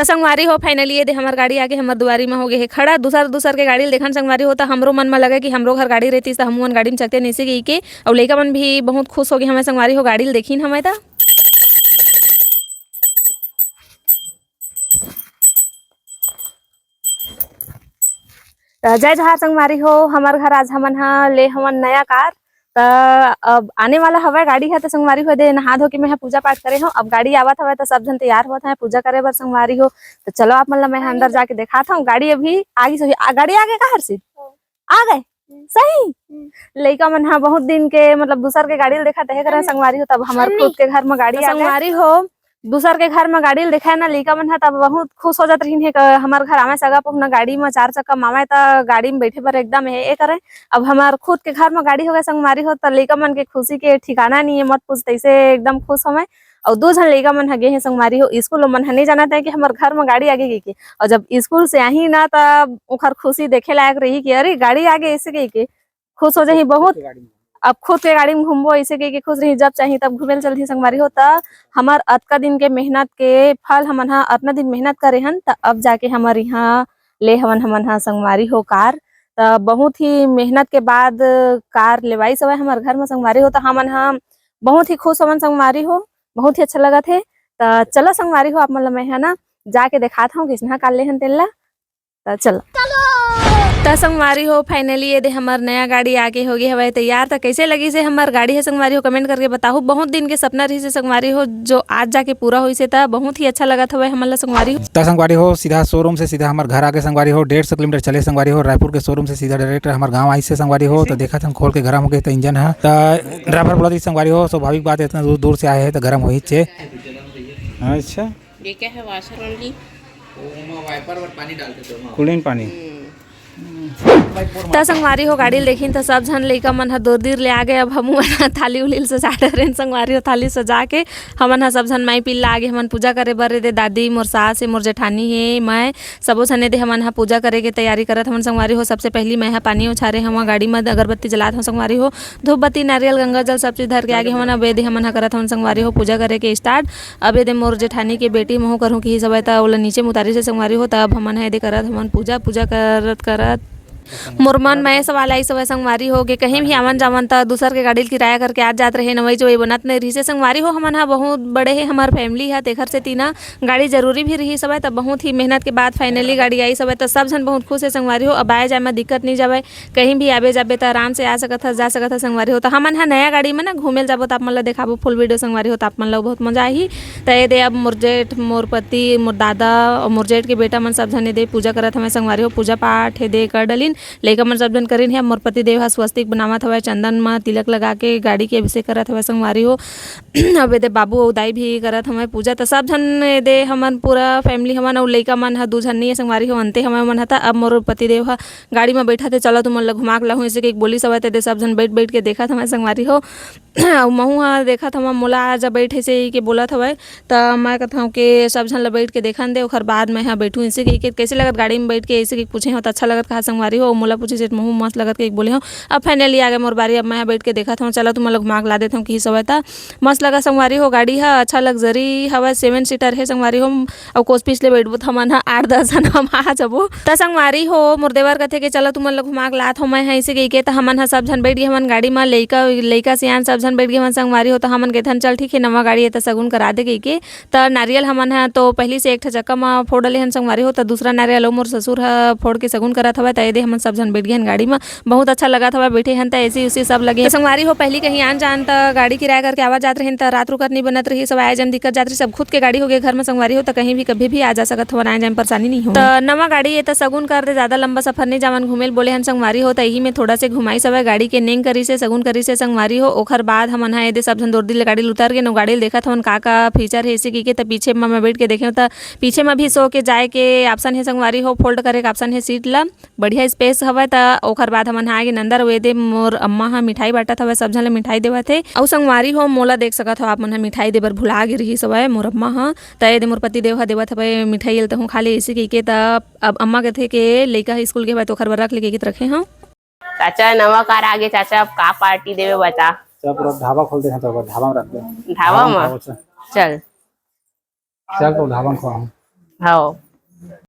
तो संगवारी हो फाइनली ये दे हमार गाड़ी आगे हमार दुआरी में हो गए है खड़ा। दूसर के गाड़ी देखन संगवारी हो तो हमरो मन में लगे कि हमरो घर गाड़ी रहती तो हम गाड़ी में चलते नहीं गई के और लइका मन भी बहुत खुश हो गए हमें संगवारी हो गाड़ी देखी हमें तो जय जहाँ संगवारी हो हमार घर आज हमन ले हमन नया कार तो अब आने वाला हवा गाड़ी है तो संगवारी हो दे नहा धो के मैं पूजा पाठ करे हो। अब गाड़ी आवत हवे तो सब जन तैयार होत है पूजा करे बर संगवारी हो। तो चलो आप मतलब मैं अंदर जाके दिखाता हूँ। गाड़ी अभी आगे से गाड़ी आगे कहाँ से आ गए सही लइका मन बहुत दिन के मतलब दूसर के गाड़ी देखा तहे करे संगवारी हो। तब हमार खुद के घर में गाड़ी संगवारी हो दूसर के घर में गाड़ी देखा ना लइका मन तब बहुत खुश हो जात रही है हमार घर आवे सगा पहुना गाड़ी में 4 चक्का मावे तो गाड़ी में बैठे पर एकदम है करे। अब हमार खुद के घर में गाड़ी हो गए संगवारी हो तो लइका मन के खुशी के ठिकाना नहीं है मत पूछ तैसे एकदम खुश हमें। और 2 जन लइका मन गे है संगवारी हो स्कूल मन नहीं जानते है कि हमार घर में गाड़ी आगे गई और जब स्कूल से आई ना तब ओखर खुशी देखे लायक रही कि अरे गाड़ी आगे ऐसे गई के खुश हो जाही बहुत। अब खुद के गाड़ी में घूमबो ऐसे के खुश रही जब चाहिए तब घूमे चलती संगवारी हो। त हमार अतका दिन के मेहनत के फल हमन अतना दिन मेहनत करे हन त अब जाके हमार यहाँ ले हमन संगवारी हो कार। त बहुत ही मेहनत के बाद कार लेवाई सवय हमार घर में संगवारी हो। त हमन बहुत ही खुश हमन संगवारी हो बहुत ही अच्छा लगा थे। त चलो संगवारी हो आप मतलब मैं है ना जाके दिखाता हूँ किसना कार ले हन तेला। त चलो त संगवारी हो फाइनली ये दे हमार नया गाड़ी आगे हो गई हवे तैयार। तो कैसे लगी से हमार गाड़ी है संगवारी हो कमेंट करके बताओ। बहुत दिन के सपना रही से संगवारी हो जो आज जाके पूरा हुई से था बहुत ही अच्छा लगा था हमारा संगवारी हो। तो संगवारी हो सीधा शोरूम से सीधा हमारे घर आगे संगवारी हो 150 किलोमीटर चले संगवारी हो रायपुर के शोरूम से सीधा डायरेक्ट हमारे गांव आई से संगवारी हो। तो देखा था खोल के गर्म हो गए तो इंजन है तो ड्राइवर बोला संगवारी हो स्वाभाविक बात है इतना दूर दूर से आए हैं तो गर्म हो ही चे। अच्छा ये क्या है वाशर ओनली वाइपर पर पानी डालते थे कूलिंग पानी त संगवारी हो गाड़ी देखी तो सब जन लइका मन दूर दूर ले आ गए। अब हम थाली उली सजा रहे संगवारी हो थाली सजा के हमन सब जन माई पिल्ला आगे हमन पूजा करे बर दे दादी मोर सास है मोर जेठानी है मैं सबो सने दे हमन पूजा करे के तैयारी करत हमन संगवारी हो। सबसे पहली मैं पानी उछारे हम गाड़ी में अगरबत्ती जलात हम संगवारी हो धूप बत्ती नारियल गंगा जल सब चीज धर के आगे हमन अब दे हमन करत हम संगवारी हो पूजा करे के स्टार्ट। अब दे मोर जेठानी के बेटी महू करूँ कि सब ओला नीचे उतारी से संगवारी हो तब हमन है दे करत हमन पूजा करत करत मोर मन में सवाल आई सब संगवारी हो के कहीं भी आवन जावन त दूसर के गाड़ी किराया करके आज जात रहे नवई जो बनत नहीं रही से संगवारी हो। हमन बहुत बड़े है हमार फैमिली है तेखर से तीना गाड़ी जरूरी भी रही सब तब बहुत ही मेहनत के बाद फाइनली गाड़ी आई सब तो सब जन बहुत खुश है संगवारी हो। अब आए जाए में दिक्कत नहीं जावे कहीं भी आवे जाबे तो आराम से आ सकत है जा सकत है संगवारी हो। तो हमन नया गाड़ी में ना घूमे जाबो तो आप मन ला देखाबो फुल वीडियो संगवारी हो तो आप मन ला बहुत मजा आई। तो ये दे अब मोर जेठ मोर पति मोर दादा और मोर जेठ के बेटा मन सब जन दे पूजा करत हमें संगवारी हो पूजा पाठ है दे कर डलिन लइका मन सब जन करीन है। मोर पति देव स्वस्तिक बनावत हवे चंदन में तिलक लगा के गाड़ी के अभिषेक करत हवे संगवारी हो। अब दे बाबू और दाई भी करत हमें पूजा तो सब जन दे हमन पूरा फैमिली हमन और लइका मन 2 जन नहीं संगवारी हो अंते हमें मन था। अब मोर पति देव गाड़ी में बैठा थे चलो तुम मन ला घुमा के लाहू ऐसे कि बोली सब दे सब जन बैठ के देखा था संगवारी हो और महू देखा था मोला आज बैठे से के बोलत हवे तो मैं कहता हूँ कि सब जन ला बैठ के देखन दे ओखर बाद मैं यहाँ बैठूँ ऐसे कि कैसे लगत गाड़ी में बैठ के ऐसे कि पूछे हो तो अच्छा लगत कहा संगवारी हो मोला पूछे से महू मस्त लगत के बोले हो। अब फाइनली आ गए मोर बारी अब मैं बैठ के देखा था चलो तुम लोग घुमा के ला देता हूँ कि सब था मस्त लगा संगवारी हो। गाड़ी है अच्छा लग्जरी हवा 7 सीटर है संगवारी हो और कोस पिछले बैठबो तो हमन 8-10 जन हम आ जाबो त संगवारी हो मोर देवर कथे के चलो तुम लोग घुमा के लात हो मैं ऐसे गई के तो हमन सब जन बैठ गए हमन गाड़ी में लइका सियान सब जन बैठ गए हमन संगवारी हो। तो हमन कहथन चल ठीक है नवा गाड़ी है तो सगुन करा दे गई के तो नारियल हमन है तो पहली से एक चक्का में फोड़ ले हन संगवारी हो तो दूसरा नारियल मोर ससुर है फोड़ के सगुन करत हवे तो दे हमन सब जन बैठ गए गाड़ी में बहुत अच्छा लगा था बैठे हन तो ऐसी उसी सब लगे संगवारी हो। पहली कहीं आन जान तो गाड़ी किराया करके आवाज जात रहे तो रात रुकत नहीं बनत रही सब आए जन दिक्कत जात रही सब खुद के गाड़ी हो गए घर में संगवारी हो तो कहीं भी कभी भी आ जा सकत हो आए जाए परेशानी नहीं हो। तो नवा गाड़ी है तो सगुन कर दे ज्यादा लंबा सफर नहीं जावन घूमेल बोले हन संगवारी हो तो यही में थोड़ा से घुमाई सब गाड़ी के नेंग करी से सगुन करी से संगवारी हो। ओखर बाद हमन है सब जन दूर दिल गाड़ी उतार के नो गाड़ी देखा था का फीचर है इसी की तो पीछे में मैं बैठ के देखे तो पीछे में भी सो के जाए के ऑप्शन है संगवारी हो फोल्ड करे के ऑप्शन है सीट ला बढ़िया स्पेस हवे। तो ओखर बाद हमन आगे नंदर वे दे मोर अम्मा हा मिठाई बांटत हवे सब झन मिठाई देवत है और संगवारी हो मोला देख सकत हो आप मन मिठाई देबर भुला गे रही सब मोर अम्मा हा त ये दे मोर पति देव हा देवत हवे मिठाई ल तो खाली इसी की के त अब अम्मा कहथे के लइका स्कूल के बाद ओखर बर रख लेके रखे हां चाचा नवा कार आगे चाचा अब का पार्टी देवे बता सब पूरा ढाबा खोल दे तो ढाबा में रख दे ढाबा में चल चल तो ढाबा में खा हाँ